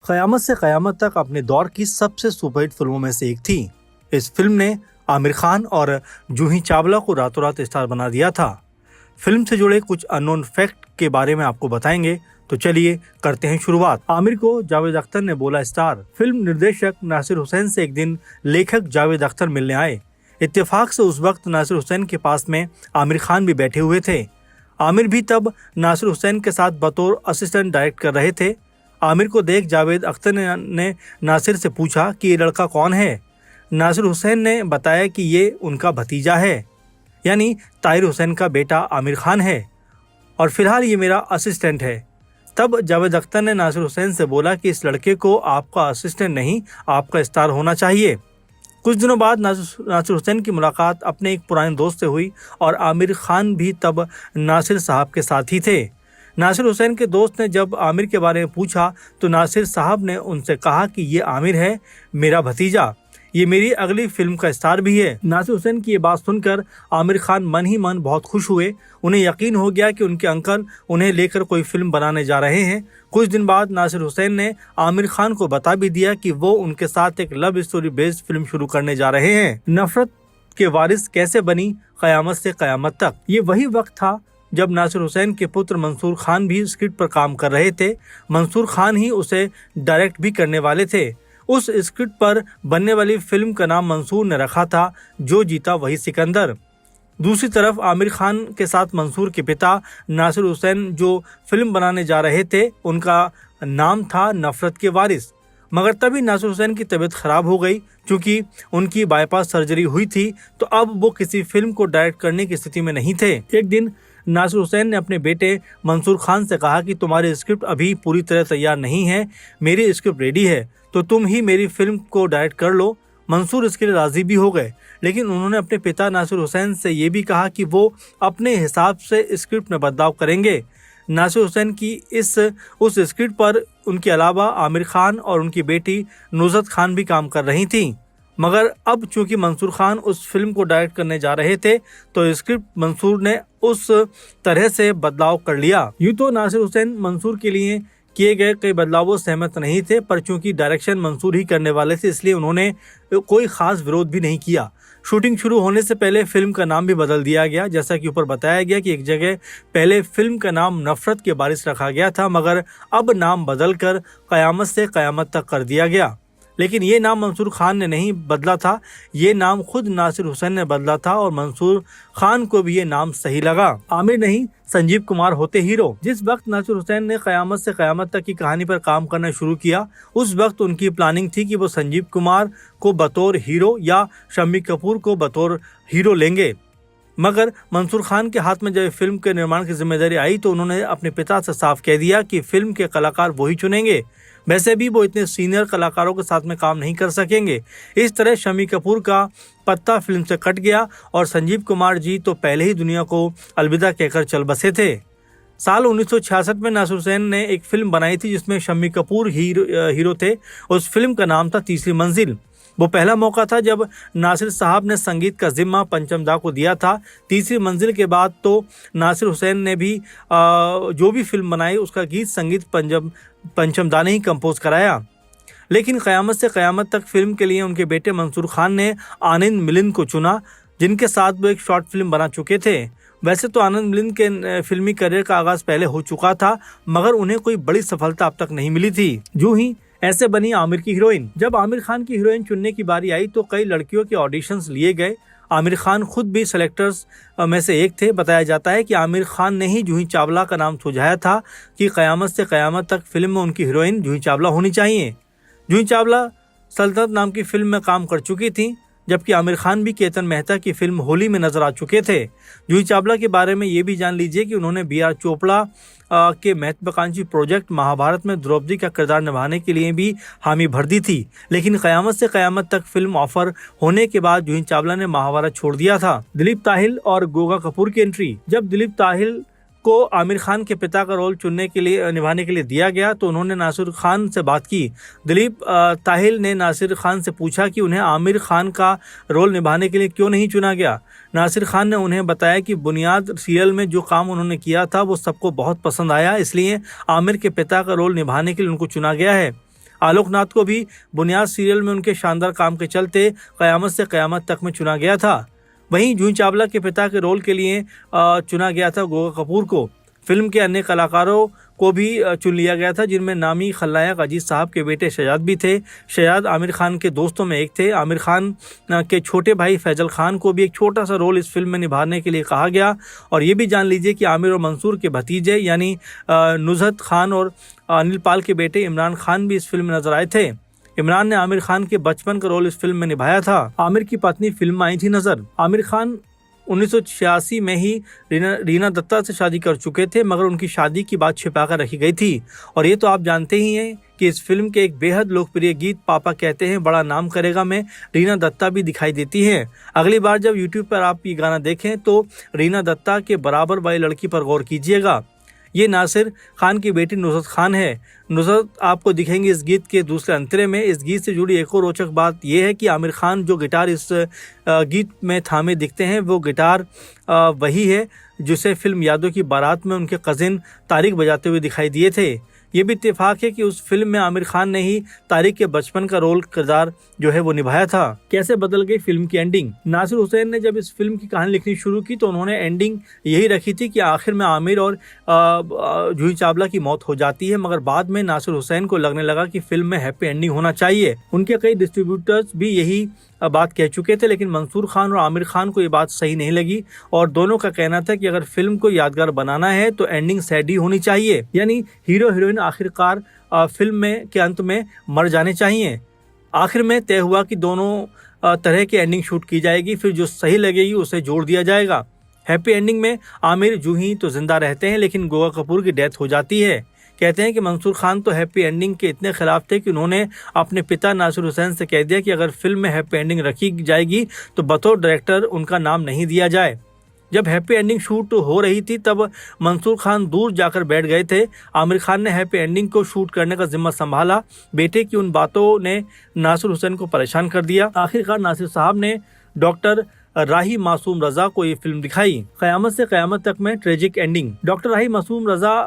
क़यामत से क़यामत तक अपने दौर की सबसे सुपरहिट फिल्मों में से एक थी। इस फिल्म ने आमिर खान और जूही चावला को रातों रात स्टार बना दिया था। फिल्म से जुड़े कुछ अननोन फैक्ट के बारे में आपको बताएंगे, तो चलिए करते हैं शुरुआत। आमिर को जावेद अख्तर ने बोला स्टार। फिल्म निर्देशक नासिर हुसैन से एक दिन लेखक जावेद अख्तर मिलने आए। इत्तेफाक से उस वक्त नासिर हुसैन के पास में आमिर खान भी बैठे हुए थे। आमिर भी तब नासिर हुसैन के साथ बतौर असिस्टेंट डायरेक्ट कर रहे थे। आमिर को देख जावेद अख्तर ने नासिर से पूछा कि ये लड़का कौन है। नासिर हुसैन ने बताया कि ये उनका भतीजा है, यानी ताहिर हुसैन का बेटा आमिर खान है, और फिलहाल ये मेरा असिस्टेंट है। तब जावेद अख्तर ने नासिर हुसैन से बोला कि इस लड़के को आपका असिस्टेंट नहीं, आपका स्टार होना चाहिए। कुछ दिनों बाद नासिर हुसैन की मुलाकात अपने एक पुराने दोस्त से हुई और आमिर खान भी तब नासिर साहब के साथ ही थे। नासिर हुसैन के दोस्त ने जब आमिर के बारे में पूछा तो नासिर साहब ने उनसे कहा कि ये आमिर है, मेरा भतीजा, ये मेरी अगली फिल्म का स्टार भी है। नासिर हुसैन की ये बात सुनकर आमिर खान मन ही मन बहुत खुश हुए। उन्हें यकीन हो गया कि उनके अंकल उन्हें लेकर कोई फिल्म बनाने जा रहे हैं। कुछ दिन बाद नासिर हुसैन ने आमिर खान को बता भी दिया कि वो उनके साथ एक लव स्टोरी बेस्ड फिल्म शुरू करने जा रहे हैं। नफरत के वारिस कैसे बनी क़यामत से क़यामत तक। ये वही वक्त था जब नासिर हुसैन के पुत्र मंसूर खान भी स्क्रिप्ट पर काम कर रहे थे। मंसूर खान ही उसे डायरेक्ट भी करने वाले थे। उस स्क्रिप्ट पर बनने वाली फिल्म का नाम मंसूर ने रखा था, जो जीता वही सिकंदर। दूसरी तरफ आमिर खान के साथ मंसूर के पिता नासिर हुसैन जो फिल्म बनाने जा रहे थे, उनका नाम था नफरत के वारिस। मगर तभी नासिर हुसैन की तबीयत खराब हो गई। क्योंकि उनकी बाईपास सर्जरी हुई थी, तो अब वो किसी फिल्म को डायरेक्ट करने की स्थिति में नहीं थे। एक दिन नासिर हुसैन ने अपने बेटे मंसूर खान से कहा कि तुम्हारी स्क्रिप्ट अभी पूरी तरह तैयार नहीं है, मेरी स्क्रिप्ट रेडी है, तो तुम ही मेरी फिल्म को डायरेक्ट कर लो। मंसूर इसके लिए राजी भी हो गए, लेकिन उन्होंने अपने पिता नासिर हुसैन से ये भी कहा कि वो अपने हिसाब से स्क्रिप्ट में बदलाव करेंगे। नासिर हुसैन की उस स्क्रिप्ट पर उनके अलावा आमिर खान और उनकी बेटी नुसरत खान भी काम कर रही थीं। मगर अब चूंकि मंसूर खान उस फिल्म को डायरेक्ट करने जा रहे थे, तो स्क्रिप्ट मंसूर ने उस तरह से बदलाव कर लिया। यूँ तो नासिर हुसैन मंसूर के लिए किए गए कई बदलावों से सहमत नहीं थे, पर चूंकि डायरेक्शन मंसूर ही करने वाले थे, इसलिए उन्होंने कोई खास विरोध भी नहीं किया। शूटिंग शुरू होने से पहले फिल्म का नाम भी बदल दिया गया। जैसा कि ऊपर बताया गया कि एक जगह पहले फिल्म का नाम नफरत के वारिस रखा गया था, मगर अब नाम बदलकर क़यामत से क़यामत तक कर दिया गया। लेकिन ये नाम मंसूर खान ने नहीं बदला था, ये नाम खुद नासिर हुसैन ने बदला था, और मंसूर खान को भी ये नाम सही लगा। आमिर नहीं, संजीव कुमार होते हीरो। जिस वक्त नासिर हुसैन ने क़यामत से क़यामत तक की कहानी पर काम करना शुरू किया, उस वक्त उनकी प्लानिंग थी कि वो संजीव कुमार को बतौर हीरो या शम्मी कपूर को बतौर हीरो लेंगे। मगर मंसूर खान के हाथ में जब फिल्म के निर्माण की जिम्मेदारी आई, तो उन्होंने अपने पिता से साफ कह दिया कि फिल्म के कलाकार वही चुनेंगे। वैसे भी वो इतने सीनियर कलाकारों के साथ में काम नहीं कर सकेंगे। इस तरह शम्मी कपूर का पत्ता फिल्म से कट गया और संजीव कुमार जी तो पहले ही दुनिया को अलविदा कहकर चल बसे थे। साल 1966 में नासिर हुसैन ने एक फिल्म बनाई थी जिसमें शम्मी कपूर हीरो थे। उस फिल्म का नाम था तीसरी मंजिल। वो पहला मौका था जब नासिर साहब ने संगीत का जिम्मा पंचम दा को दिया था। तीसरी मंजिल के बाद तो नासिर हुसैन ने भी जो भी फिल्म बनाई उसका गीत संगीत पंचम दा ने ही कंपोज कराया। लेकिन क़यामत से क़यामत तक फिल्म के लिए उनके बेटे मंसूर खान ने आनंद मिलिंद को चुना, जिनके साथ वो एक शॉर्ट फिल्म बना चुके थे। वैसे तो आनंद मिलिंद के फिल्मी करियर का आगाज पहले हो चुका था, मगर उन्हें कोई बड़ी सफलता अब तक नहीं मिली थी। जो ही ऐसे बनी आमिर की हीरोइन। जब आमिर खान की हीरोइन चुनने की बारी आई, तो कई लड़कियों के ऑडिशंस लिए गए। आमिर खान खुद भी सेलेक्टर्स में से एक थे। बताया जाता है कि आमिर खान ने ही जूही चावला का नाम सुझाया था कि क़यामत से क़यामत तक फिल्म में उनकी हीरोइन जूही चावला होनी चाहिए। जूही चावला सल्तनत नाम की फिल्म में काम कर चुकी थी, जबकि आमिर खान भी केतन मेहता की फिल्म होली में नजर आ चुके थे। जूही चावला के बारे में ये भी जान लीजिए कि उन्होंने बी.आर. चोपड़ा के महत्वाकांक्षी प्रोजेक्ट महाभारत में द्रौपदी का किरदार निभाने के लिए भी हामी भर दी थी। लेकिन क़यामत से क़यामत तक फिल्म ऑफर होने के बाद जूही चावला ने महाभारत छोड़ दिया था। दिलीप ताहिल और गोगा कपूर की एंट्री। जब दिलीप ताहिल को आमिर खान के पिता का रोल निभाने के लिए दिया गया, तो उन्होंने नासिर खान से बात की। दिलीप ताहिल ने नासिर खान से पूछा कि उन्हें आमिर खान का रोल निभाने के लिए क्यों नहीं चुना गया। नासिर खान ने उन्हें बताया कि बुनियाद सीरियल में जो काम उन्होंने किया था वो सबको बहुत पसंद आया, इसलिए आमिर के पिता का रोल निभाने के लिए उनको चुना गया है। आलोकनाथ को भी बुनियाद सीरियल में उनके शानदार काम के चलते क़यामत से क़यामत तक में चुना गया था। वहीं जूही चावला के पिता के रोल के लिए चुना गया था गोगा कपूर को। फिल्म के अन्य कलाकारों को भी चुन लिया गया था, जिनमें नामी खलनायक अजीज साहब के बेटे शहजाद भी थे। शहजाद आमिर खान के दोस्तों में एक थे। आमिर खान के छोटे भाई फैजल खान को भी एक छोटा सा रोल इस फिल्म में निभाने के लिए कहा गया। और ये भी जान लीजिए कि आमिर और मंसूर के भतीजे यानी नुज़हत खान और अनिल पाल के बेटे इमरान खान भी इस फिल्म में नजर आए थे। इमरान ने आमिर खान के बचपन का रोल इस फिल्म में निभाया था। आमिर की पत्नी फिल्म में आई थी नजर। आमिर खान 1986 में ही रीना दत्ता से शादी कर चुके थे, मगर उनकी शादी की बात छिपाकर रखी गई थी। और ये तो आप जानते ही हैं कि इस फिल्म के एक बेहद लोकप्रिय गीत पापा कहते हैं बड़ा नाम करेगा में रीना दत्ता भी दिखाई देती हैं। अगली बार जब यूट्यूब पर आप ये गाना देखें तो रीना दत्ता के बराबर वाली लड़की पर गौर कीजिएगा। ये नासिर खान की बेटी नुज़हत खान है। नुज़हत आपको दिखेंगी इस गीत के दूसरे अंतरे में। इस गीत से जुड़ी एक और रोचक बात यह है कि आमिर खान जो गिटार इस गीत में थामे दिखते हैं वो गिटार वही है जिसे फिल्म यादों की बारात में उनके कजिन तारिक बजाते हुए दिखाई दिए थे। ये भी इत्तेफाक है कि उस फिल्म में आमिर खान ने ही तारिक के बचपन का रोल किरदार जो है वो निभाया था। कैसे बदल गई फिल्म की एंडिंग। नासिर हुसैन ने जब इस फिल्म की कहानी लिखनी शुरू की तो उन्होंने एंडिंग यही रखी थी कि आखिर में आमिर और जूही चावला की मौत हो जाती है, मगर बाद में नासिर हुसैन को लगने लगा कि फिल्म में हैप्पी एंडिंग होना चाहिए। उनके कई डिस्ट्रीब्यूटर्स भी यही बात कह चुके थे, लेकिन मंसूर खान और आमिर खान को ये बात सही नहीं लगी और दोनों का कहना था कि अगर फिल्म को यादगार बनाना है तो एंडिंग सैड ही होनी चाहिए, यानी हीरो हीरोइन आखिरकार फिल्म में के अंत में मर जाने चाहिए। आखिर में तय हुआ कि दोनों तरह की एंडिंग शूट की जाएगी, फिर जो सही लगेगी उसे जोड़ दिया जाएगा। हैप्पी एंडिंग में आमिर जूही तो जिंदा रहते हैं, लेकिन गोगा कपूर की डेथ हो जाती है। कहते हैं कि मंसूर खान तो हैप्पी एंडिंग के इतने खिलाफ थे कि उन्होंने अपने पिता नासिर हुसैन से कह दिया कि अगर फिल्म में हैप्पी एंडिंग रखी जाएगी तो बतौर डायरेक्टर उनका नाम नहीं दिया जाए। जब हैप्पी एंडिंग शूट हो रही थी तब मंसूर खान दूर जाकर बैठ गए थे। आमिर खान ने हैप्पी एंडिंग को शूट करने का जिम्मा संभाला। बेटे की उन बातों ने नासिर हुसैन को परेशान कर दिया। आखिरकार नासिर साहब ने डॉक्टर राही मासूम रजा को ये फिल्म दिखाई। क़यामत से क़यामत तक में tragic ending. Doctor Rahi Masoom रजा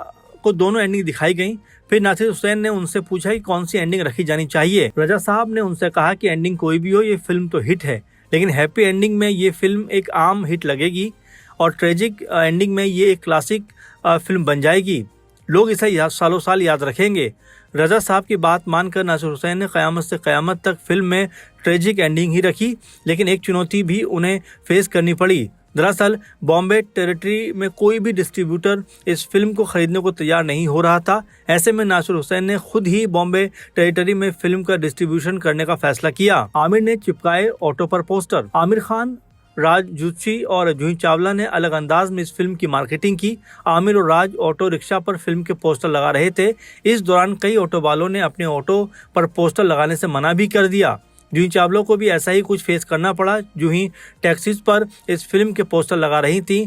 को दोनों एंडिंग दिखाई गई। फिर नासिर हुसैन ने उनसे पूछा कि कौन सी एंडिंग रखी जानी चाहिए। रजा साहब ने उनसे कहा कि एंडिंग कोई भी हो, ये फिल्म तो हिट है, लेकिन हैप्पी एंडिंग में ये फिल्म एक आम हिट लगेगी और ट्रेजिक एंडिंग में ये एक क्लासिक फिल्म बन जाएगी। लोग इसे सालों साल याद रखेंगे। रजा साहब की बात मानकर नासिर हुसैन ने क़यामत से क़यामत तक फिल्म में ट्रेजिक एंडिंग ही रखी, लेकिन एक चुनौती भी उन्हें फेस करनी पड़ी। दरअसल बॉम्बे टेरिटरी में कोई भी डिस्ट्रीब्यूटर इस फिल्म को खरीदने को तैयार नहीं हो रहा था। ऐसे में नासिर हुसैन ने खुद ही बॉम्बे टेरिटरी में फिल्म का डिस्ट्रीब्यूशन करने का फैसला किया। आमिर ने चिपकाए ऑटो पर पोस्टर। आमिर खान, राज जोशी और जूही चावला ने अलग अंदाज में इस फिल्म की मार्केटिंग की। आमिर और राज ऑटो रिक्शा पर फिल्म के पोस्टर लगा रहे थे। इस दौरान कई ऑटो वालों ने अपने ऑटो पर पोस्टर लगाने से मना भी कर दिया। जूही चावला को भी ऐसा ही कुछ फेस करना पड़ा। जूही टैक्सीज पर इस फिल्म के पोस्टर लगा रही थी,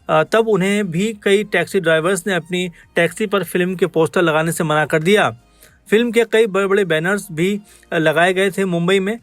तब उन्हें भी कई टैक्सी ड्राइवर्स ने अपनी टैक्सी पर फिल्म के पोस्टर लगाने से मना कर दिया। फिल्म के कई बड़े बड़े बैनर्स भी लगाए गए थे मुंबई में,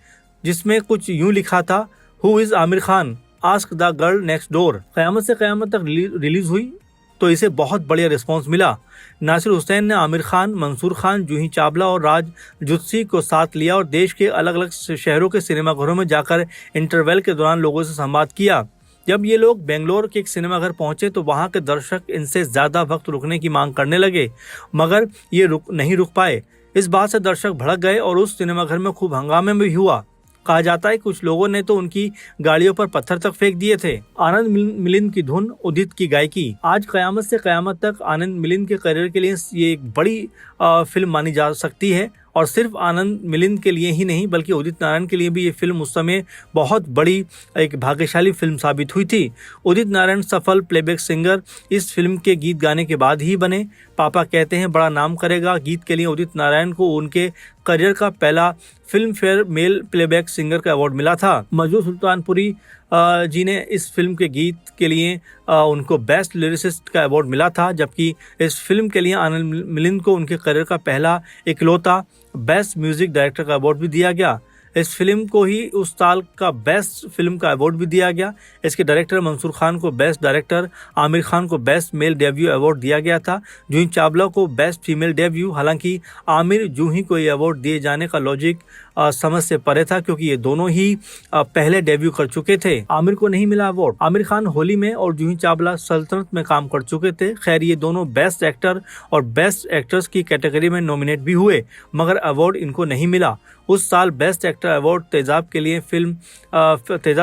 जिसमें कुछ यूं लिखा था, who is Aamir Khan, ask the girl next door. क़यामत से क़यामत तक रिलीज हुई तो इसे बहुत बढ़िया रिस्पांस मिला। नासिर हुसैन ने आमिर खान, मंसूर खान, जूही चावला और राज जोशी को साथ लिया और देश के अलग अलग शहरों के सिनेमाघरों में जाकर इंटरवल के दौरान लोगों से संवाद किया। जब ये लोग बेंगलोर के एक सिनेमाघर पहुंचे तो वहां के दर्शक इनसे ज़्यादा वक्त रुकने की मांग करने लगे, मगर ये नहीं रुक पाए। इस बात से दर्शक भड़क गए और उस सिनेमाघर में खूब हंगामे भी हुआ। कहा जाता है कुछ लोगों ने तो उनकी गाड़ियों पर पत्थर तक फेंक दिए थे। आनंद मिलिंद की धुन, उदित की गायकी। आज क़यामत से क़यामत तक आनंद मिलिंद के करियर के लिए ये एक बड़ी फिल्म मानी जा सकती है, और सिर्फ आनंद मिलिंद के लिए ही नहीं बल्कि उदित नारायण के लिए भी ये फिल्म उस समय बहुत बड़ी एक भाग्यशाली फिल्म साबित हुई थी। उदित नारायण सफल प्लेबैक सिंगर इस फिल्म के गीत गाने के बाद ही बने। पापा कहते हैं बड़ा नाम करेगा गीत के लिए उदित नारायण को उनके करियर का पहला film fair male playback singer का अवार्ड मिला था। मजरू सुल्तानपुरी जी ने इस फिल्म के गीत के लिए उनको बेस्ट लिरिसिस्ट का अवार्ड मिला था, जबकि इस फिल्म के लिए आनंद मिलिंद को उनके करियर का पहला इकलौता बेस्ट म्यूजिक डायरेक्टर का अवार्ड भी दिया गया। इस फिल्म को ही उस साल का बेस्ट फिल्म का अवार्ड भी दिया गया। इसके डायरेक्टर मंसूर खान को बेस्ट डायरेक्टर, आमिर खान को बेस्ट मेल डेब्यू अवार्ड दिया गया था, जूही चावला को बेस्ट फीमेल डेब्यू। हालांकि आमिर जूही को ये अवार्ड दिए जाने का लॉजिक समझ से परे था, क्योंकि ये दोनों ही पहले डेब्यू कर चुके थे। आमिर को नहीं मिला अवार्ड। आमिर खान होली में और जूही चावला सल्तनत में काम कर चुके थे। खैर, ये दोनों बेस्ट एक्टर और बेस्ट एक्ट्रेस की कैटेगरी में नॉमिनेट भी हुए, मगर अवार्ड इनको नहीं मिला। उस साल बेस्ट एक्टर अवार्ड तेजाब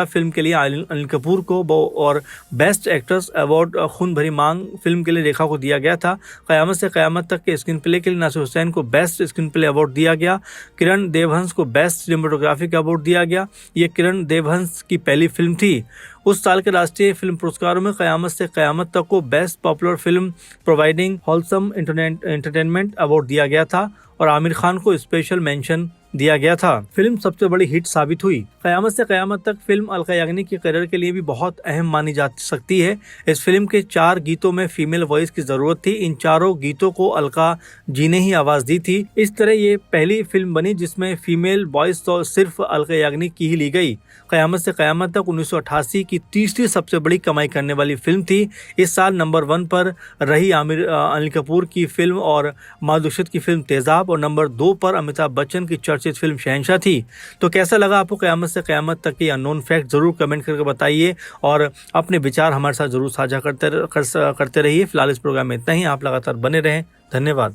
फिल्म के लिए अनिल कपूर को और बेस्ट एक्ट्रेस अवार्ड खून भरी मांग फिल्म के लिए रेखा को दिया गया था। क़यामत से क़यामत तक के स्क्रीन प्ले के लिए नासिर हुसैन को बेस्ट स्क्रीन प्ले अवार्ड दिया गया। किरण देवहंस को बेस्ट सिनेमेटोग्राफी का अवार्ड दिया गया। ये किरण देवहंस की पहली फिल्म थी। उस साल के राष्ट्रीय फिल्म पुरस्कारों में क़यामत से क़यामत तक को best popular film providing wholesome entertainment award दिया गया था और आमिर खान को स्पेशल मेंशन दिया गया था। फिल्म सबसे बड़ी हिट साबित हुई। क़यामत से क़यामत तक फिल्म अलका याग्निक के करियर के लिए भी बहुत अहम मानी जा सकती है। इस फिल्म के 4 गीतों में फीमेल वॉइस की जरूरत थी। इन चारों गीतों को अलका जी ने ही आवाज दी थी। इस तरह ये पहली फिल्म बनी जिसमें फीमेल वॉइस तो सिर्फ अलका याग्निक की ही ली गई। क़यामत से क़यामत तक 1988 की तीसरी सबसे बड़ी कमाई करने वाली फिल्म थी। इस साल नंबर 1 पर रही अनिल कपूर की फिल्म और माधुरी की फिल्म तेजाब, और नंबर 2 पर अमिताभ बच्चन की चर्चित फिल्म शहंशाह थी। तो कैसा लगा आपको क़यामत से क़यामत तक की अननोन फैक्ट, जरूर कमेंट करके बताइए और अपने विचार हमारे साथ जरूर साझा करते रहिए। फिलहाल इस प्रोग्राम में इतना ही। आप लगातार बने रहें। धन्यवाद।